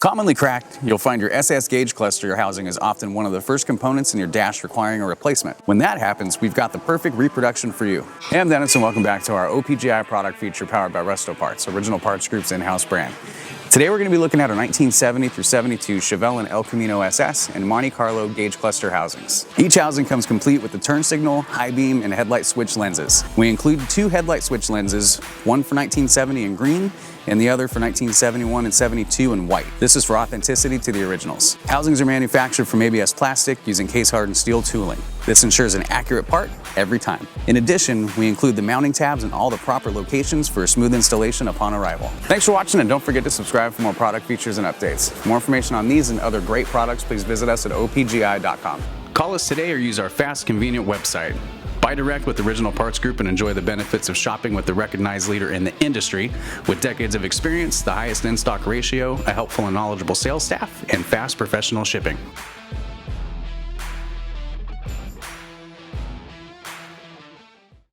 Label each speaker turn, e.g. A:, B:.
A: Commonly cracked, you'll find your SS gauge cluster housing is often one of the first components in your dash requiring a replacement. When that happens, we've got the perfect reproduction for you. Hey, I'm Dennis and welcome back to our OPGI product feature powered by Resto Parts, Original Parts Group's in-house brand. Today we're going to be looking at our 1970 through 72 Chevelle and El Camino SS and Monte Carlo gauge cluster housings. Each housing comes complete with the turn signal, high beam, and headlight switch lenses. We include two headlight switch lenses, one for 1970 in green and the other for 1971 and 72 in white. This is for authenticity to the originals. Housings are manufactured from ABS plastic using case-hardened steel tooling. This ensures an accurate part every time. In addition, we include the mounting tabs in all the proper locations for a smooth installation upon arrival. Thanks for watching and don't forget to subscribe for more product features and updates. For more information on these and other great products, please visit us at opgi.com. Call us today or use our fast, convenient website. Buy direct with Original Parts Group and enjoy the benefits of shopping with the recognized leader in the industry with decades of experience, the highest in-stock ratio, a helpful and knowledgeable sales staff, and fast professional shipping.